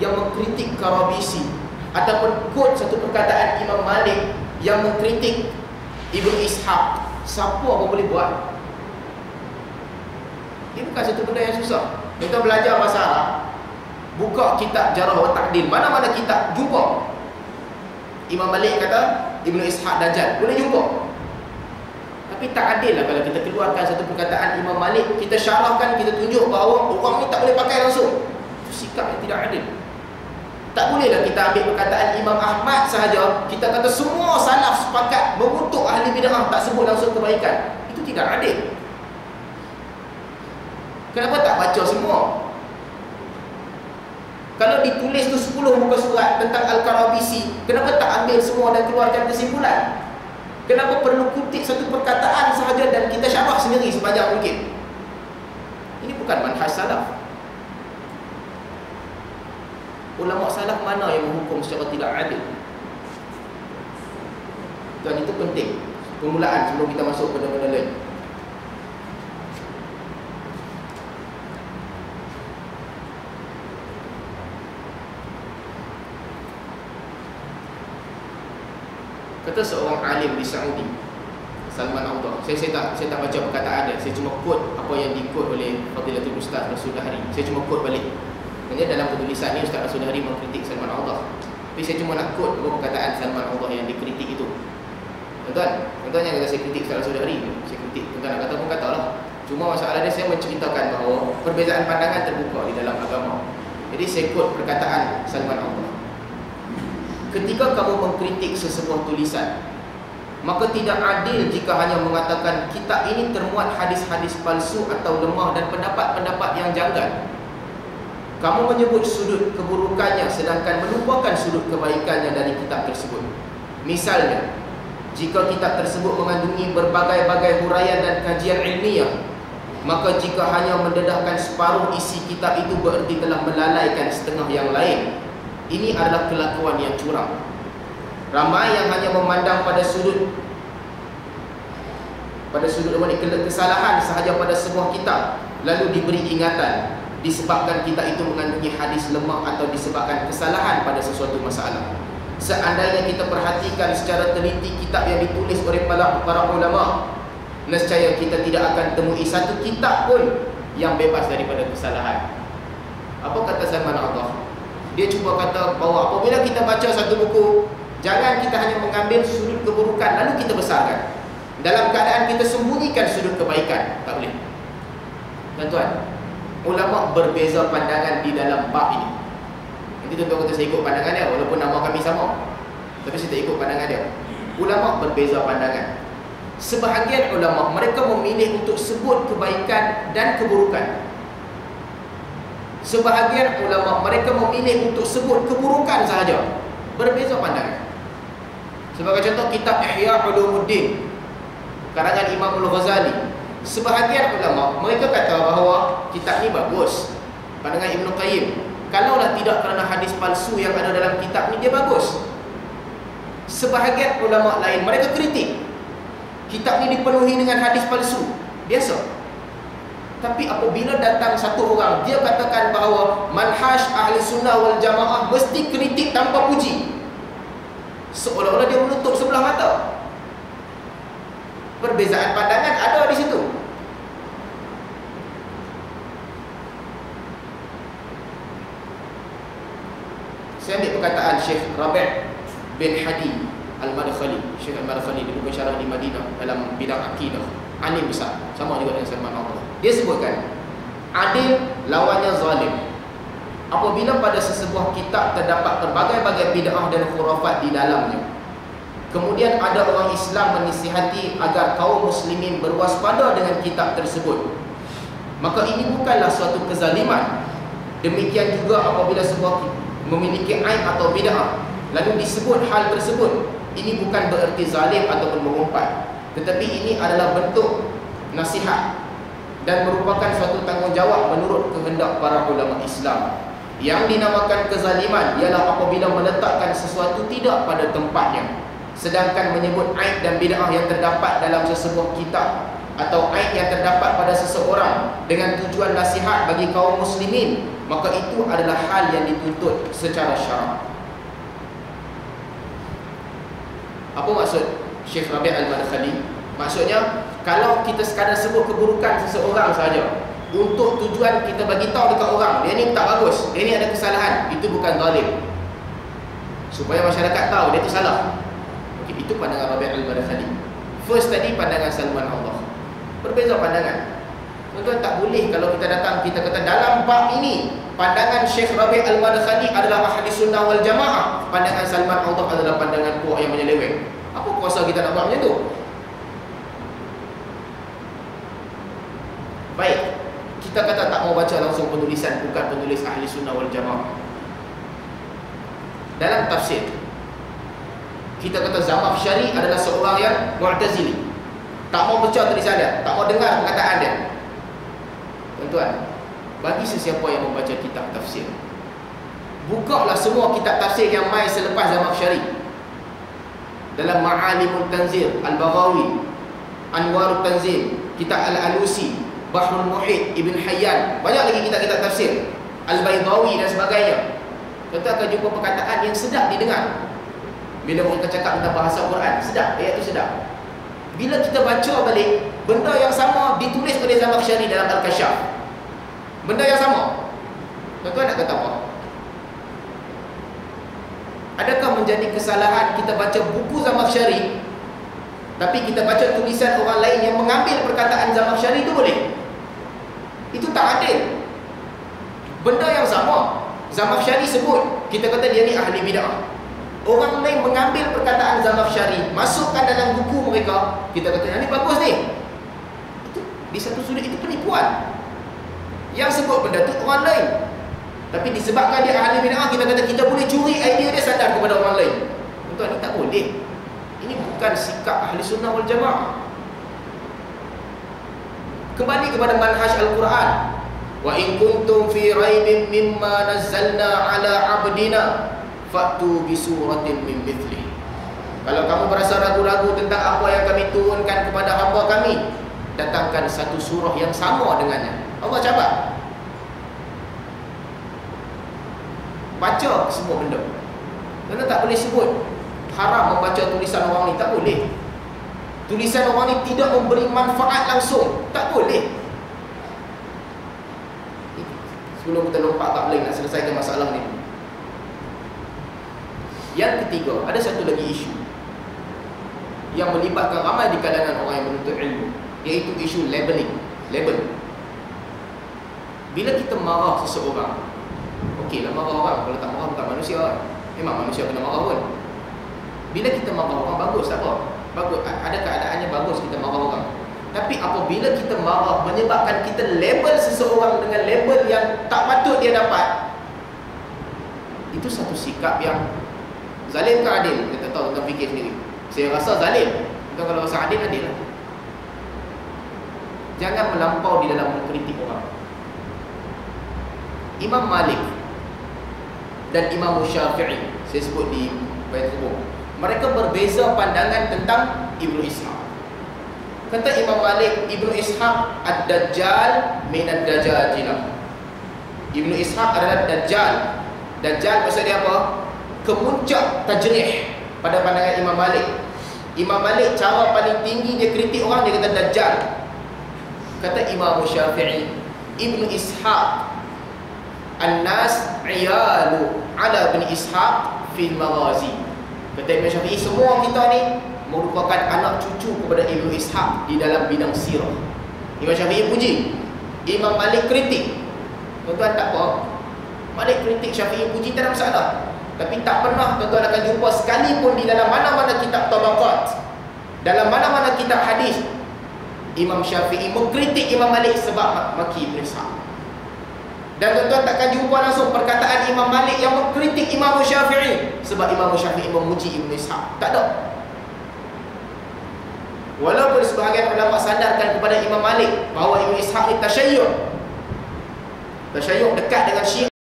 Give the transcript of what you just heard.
yang mengkritik Karabisi ataupun quote satu perkataan Imam Malik yang mengkritik Ibnu Ishaq, siapa apa boleh buat? Ini bukan satu benda yang susah. Kita belajar bahasa Arab, buka kitab Jarh wa Ta'dil, mana-mana kitab jumpa Imam Malik kata Ibnu Ishaq Dajjal, boleh jumpa. Tapi tak adil lah kalau kita keluarkan satu perkataan Imam Malik, kita syarahkan, kita tunjuk bahawa orang ni tak boleh pakai langsung. Itu sikap yang tidak adil. Tak bolehlah kita ambil perkataan Imam Ahmad sahaja, kita kata semua salaf sepakat mengutuk ahli bid'ah, tak sebut langsung kebaikan. Itu tidak adil. Kenapa tak baca semua? Kalau ditulis tu 10 muka surat tentang Al-Karabisi, kenapa tak ambil semua dan keluarkan kesimpulan? Kenapa perlu kutip satu perkataan sahaja dan kita syarah sendiri sepanjang mungkin? Ini bukan manhaj salaf. Ulama salaf mana yang menghukum secara tidak adil? Dan itu penting, permulaan sebelum kita masuk ke benda-benda lain. Kata seorang alim di Saudi, Salman Audah. Saya tak baca perkataan dia. Saya cuma quote apa yang di-quote oleh Fadilatul Ustaz Rasul Dahri. Saya cuma quote balik. Maksudnya dalam penulisan ni Ustaz Rasul Dahri mengkritik Salman Audah. Tapi saya cuma nak quote perkataan Salman Audah yang dikritik itu. Tuan-tuan, yang kata saya kritik Ustaz Rasul Dahri, saya kritik. Tuan-tuan nak kata pun katalah. Cuma masalah dia, saya menceritakan bahawa perbezaan pandangan terbuka di dalam agama. Jadi saya quote perkataan Salman Audah. Ketika kamu mengkritik sesebuah tulisan, maka tidak adil jika hanya mengatakan kitab ini termuat hadis-hadis palsu atau lemah dan pendapat-pendapat yang janggal. Kamu menyebut sudut keburukannya sedangkan melupakan sudut kebaikannya dari kitab tersebut. Misalnya, jika kitab tersebut mengandungi berbagai-bagai huraian dan kajian ilmiah, maka jika hanya mendedahkan separuh isi kitab itu bererti telah melalaikan setengah yang lain. Ini adalah kelakuan yang curang. Ramai yang hanya memandang pada sudut kesalahan sahaja pada sebuah kitab, lalu diberi ingatan disebabkan kitab itu mengandungi hadis lemah atau disebabkan kesalahan pada sesuatu masalah. Seandainya kita perhatikan secara teliti kitab yang ditulis oleh para ulama, nescaya kita tidak akan temui satu kitab pun yang bebas daripada kesalahan. Apa kata Salman Audah? Dia cuba kata bahawa apabila kita baca satu buku, jangan kita hanya mengambil sudut keburukan lalu kita besarkan, dalam keadaan kita sembunyikan sudut kebaikan. Tak boleh. Tuan-tuan, ulama berbeza pandangan di dalam bab ini. Nanti tuan-tuan kata saya ikut pandangan dia, walaupun nama kami sama, tapi saya tak ikut pandangan dia. Ulama berbeza pandangan. Sebahagian ulama, mereka memilih untuk sebut kebaikan dan keburukan. Sebahagian ulama, mereka memilih untuk sebut keburukan sahaja. Berbeza pandangan. Sebagai contoh kitab Ihya Ulumuddin karangan Imam Al-Ghazali. Sebahagian ulama, mereka kata bahawa kitab ni bagus. Pandangan Ibn Qayyim, kalaulah tidak kerana hadis palsu yang ada dalam kitab ni, dia bagus. Sebahagian ulama lain, mereka kritik kitab ni dipenuhi dengan hadis palsu. Biasa. Tapi apabila datang satu orang, dia katakan bahawa manhaj ahli sunnah wal jamaah mesti kritik tanpa puji, seolah-olah dia menutup sebelah mata. Perbezaan pandangan ada di situ. Saya ambil perkataan Syekh Rabi' bin Hadi Al-Madkhali. Syekh Al-Madkhali di buku syarah di Madinah dalam bidang akidah, alim besar, sama juga dengan Salman Audah. Dia sebutkan, adil lawannya zalim. Apabila pada sesebuah kitab terdapat berbagai-bagai bid'ah dan khurafat di dalamnya, kemudian ada orang Islam menasihati agar kaum muslimin berwaspada dengan kitab tersebut, maka ini bukanlah suatu kezaliman. Demikian juga apabila sebuah memiliki aib atau bid'ah, lalu disebut hal tersebut, ini bukan bererti zalim ataupun mengumpat, tetapi ini adalah bentuk nasihat dan merupakan suatu tanggungjawab menurut kehendak para ulama Islam. Yang dinamakan kezaliman ialah apabila meletakkan sesuatu tidak pada tempatnya, sedangkan menyebut aib dan bid'ah yang terdapat dalam sesebuah kitab atau aib yang terdapat pada seseorang dengan tujuan nasihat bagi kaum muslimin, maka itu adalah hal yang dituntut secara syarak. Apa maksud Syekh Rabi' Al-Madkhali? Maksudnya, kalau kita sekadar sebut keburukan seseorang saja untuk tujuan kita bagi tahu dekat orang, dia ni tak bagus, dia ni ada kesalahan, itu bukan zalim. Supaya masyarakat tahu dia tu salah. Okey, itu pandangan Rabi' Al-Madkhali. First tadi pandangan Salman Allah. Berbeza pandangan. Tuan-tuan, tak boleh kalau kita datang kita kata dalam bab ini pandangan Syekh Rabi' Al-Madkhali adalah ahli sunnah wal jamaah, pandangan Salman Allah adalah pandangan puak yang menyeleweng. Apa kuasa kita nak buat macam tu? Baik, kita kata tak mau baca langsung penulisan, bukan penulis ahli sunnah wal jamaah. Dalam tafsir, kita kata Zamakhsyari adalah seorang yang Mu'tazili. Tak mau baca tulisan dia, tak mau dengar perkataan dia. Tuan-tuan, bagi sesiapa yang membaca kitab tafsir, bukalah semua kitab tafsir yang mai selepas Zamakhsyari. Dalam Ma'alimul Tanzil Al-Baghawi, Anwarul Tanzil, kitab Al-Alusi, Bahrul Muhit, Ibn Hayyan, banyak lagi kitab-kitab tafsir, Al-Baydawi dan sebagainya. Kita akan jumpa perkataan yang sedap didengar. Bila mereka cakap tentang bahasa Quran, sedap, ayat itu sedap. Bila kita baca balik, benda yang sama ditulis oleh Zamakhsyari dalam Al-Kashaf. Benda yang sama. Tuan-tuan nak kata apa? Adakah menjadi kesalahan kita baca buku Zamakhsyari, tapi kita baca tulisan orang lain yang mengambil perkataan Zamakhsyari, itu boleh? Itu tak adil. Benda yang sama, Zamakhsyari sebut, kita kata dia ni ahli bid'ah. Orang lain mengambil perkataan Zamakhsyari, masukkan dalam buku mereka, kita kata yang ni bagus ni. Itu di satu sudut itu penipuan. Yang sebut benda tu orang lain, tapi disebabkan dia ahli bid'ah, kita kata kita boleh curi idea dia, sadar kepada orang lain. Tuan, ini tak boleh. Ini bukan sikap ahli sunnah wal jamaah. Kembali kepada manhaj Al-Quran. Wa in kuntum fi raibin mimma nazzalna ala abdina fa'tu bi suratin min mithlihi. Kalau kamu berasa ragu-ragu tentang apa yang kami turunkan kepada hamba kami, datangkan satu surah yang sama dengannya. Allah cabar. Baca semua benda. Kerana tak boleh sebut haram membaca tulisan orang ni, tak boleh. Tulisan orang ni tidak memberi manfaat langsung, tak boleh. Sebelum kita lompat tak boleh nak selesaikan masalah ni. Yang ketiga, ada satu lagi isu yang melibatkan ramai di kalangan orang yang menuntut ilmu, iaitu isu labeling. Label. Bila kita marah seseorang, okeylah marah orang, kalau tak marah bukan manusia. Memang manusia kena marah pun. Bila kita marah orang, bagus, tak apa. Bagus, ada keadaannya bagus kita marah orang. Tapi apabila kita marah menyebabkan kita label seseorang dengan label yang tak patut dia dapat, itu satu sikap yang zalim ke adil? Kita tahu, kita fikir sendiri. Saya rasa zalim. Kita kalau rasa adil, adil lah. Jangan melampau di dalam mengkritik orang. Imam Malik dan Imam Syafi'i, saya sebut di Baitul Qur'an, mereka berbeza pandangan tentang Ibnu Ishaq. Kata Imam Malik, Ibnu Ishaq ad-Dajjal min ad-Dajajilah. Ibnu Ishaq adalah Dajjal. Dajjal maksud dia apa? Kemuncak tajrih pada pandangan Imam Malik. Imam Malik cara paling tinggi dia kritik orang, dia kata Dajjal. Kata Imam Syafi'i, Ibnu Ishaq an-nas iyalu ala bin Ishaq fil maghazi. Kata Imam Syafi'i, semua kita ni merupakan anak cucu kepada Ibnu Ishaq di dalam bidang sirah. Imam Syafi'i puji, Imam Malik kritik. Tuan-tuan tak apa, Malik kritik, Syafi'i puji, tak ada masalah. Tapi tak pernah tuan-tuan akan jumpa sekalipun di dalam mana-mana kitab tabaqat, dalam mana-mana kitab hadis, Imam Syafi'i mengkritik Imam Malik sebab maki Ibnu Ishaq. Dan tuan-tuan takkan jumpa langsung perkataan Imam Malik yang mengkritik Imam Syafi'i sebab Imam Syafi'i memuji Ibnu Ishaq. Tak ada. Walaupun sebahagian ulama sandarkan kepada Imam Malik bahawa Ibnu Ishaq ni tasyayyuh dekat dengan Syiah,